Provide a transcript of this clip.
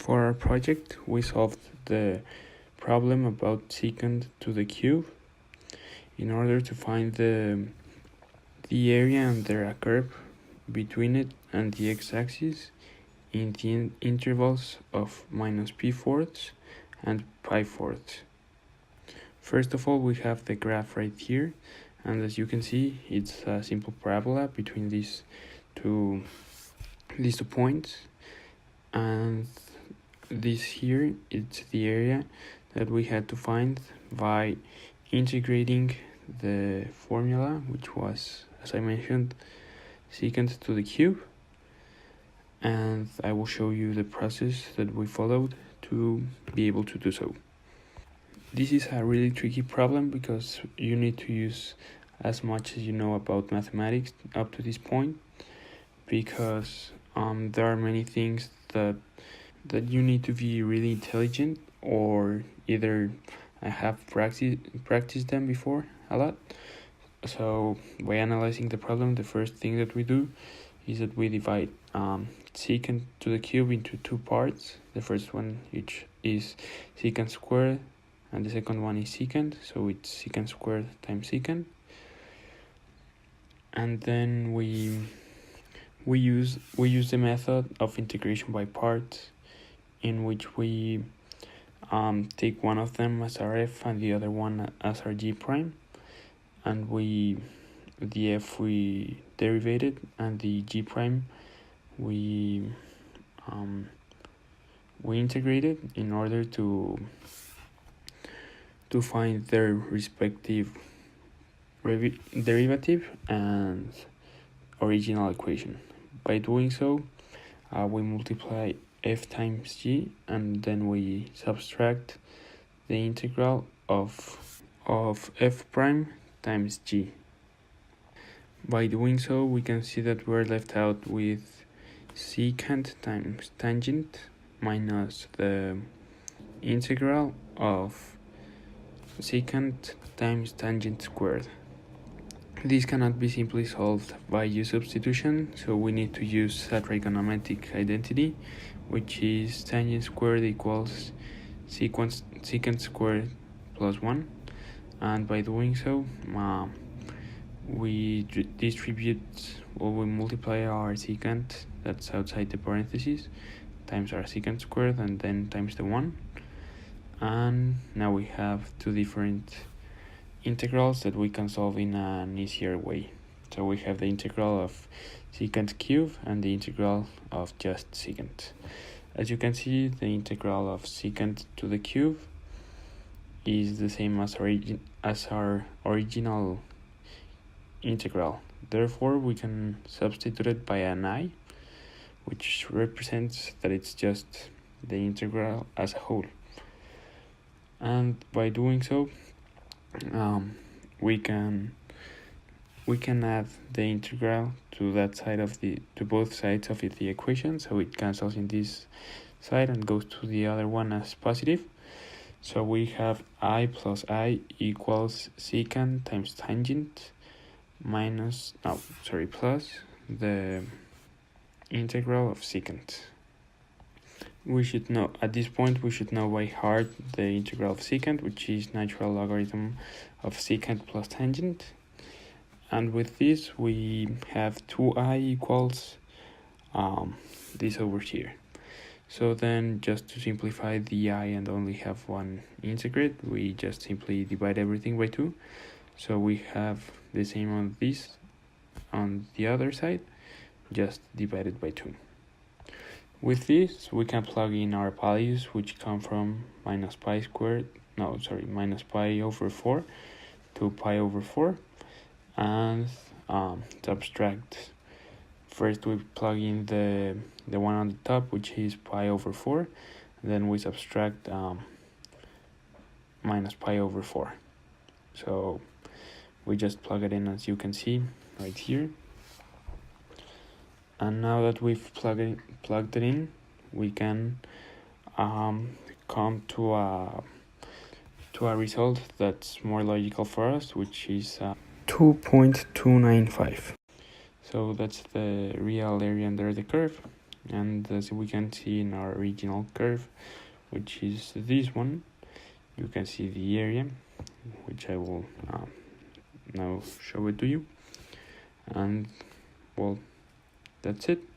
For our project, we solved the problem about secant to the cube in order to find the area under a curve between it and the x-axis in the intervals of minus p fourths and pi fourths. First of all, we have the graph right here, and as you can see, it's a simple parabola between these two points, and this here, it's the area that we had to find by integrating the formula, which was, as I mentioned, secant to the cube, and I will show you the process that we followed to be able to do so. This is a really tricky problem because you need to use as much as you know about mathematics up to this point, because there are many things that you need to be really intelligent, or either I have practiced them before a lot. So by analyzing the problem, the first thing that we do is that we divide secant to the cube into two parts. The first one which is secant squared, and the second one is secant, so it's secant squared times secant. And then we use the method of integration by parts, in which we take one of them as our f and the other one as our g prime, and the f we derivated, and the g prime we integrated in order to find their respective derivative and original equation. By doing so, we multiply f times g, and then we subtract the integral of f prime times g. By doing so, we can see that we're left out with secant times tangent minus the integral of secant times tangent squared. This cannot be simply solved by u substitution, so we need to use a trigonometric identity, which is tangent squared equals secant squared plus 1, and by doing so, we multiply our secant, that's outside the parentheses, times our secant squared, and then times the 1, and now we have two different integrals that we can solve in an easier way. So we have the integral of secant cube and the integral of just secant. As you can see, the integral of secant to the cube is the same as our original integral. Therefore, we can substitute it by an I, which represents that it's just the integral as a whole. And by doing so, we can add the integral to that side to both sides of the equation, so it cancels in this side and goes to the other one as positive. So we have I plus I equals secant times tangent plus the integral of secant. We should know, at this point, we should know by heart the integral of secant, which is natural logarithm of secant plus tangent. And with this, we have 2i equals this over here. So then, just to simplify the I and only have one integrate, we just simply divide everything by 2. So we have the same on this, on the other side, just divided by 2. With this, we can plug in our values, which come from minus pi over 4 to pi over 4, and subtract. First, we plug in the one on the top, which is pi over 4, then we subtract minus pi over 4. So we just plug it in, as you can see right here. And now that we've plugged it in, we can come to a result that's more logical for us, which is 2.295. So that's the real area under the curve, and as we can see in our original curve, which is this one, you can see the area, which I will now show it to you. And well, that's it.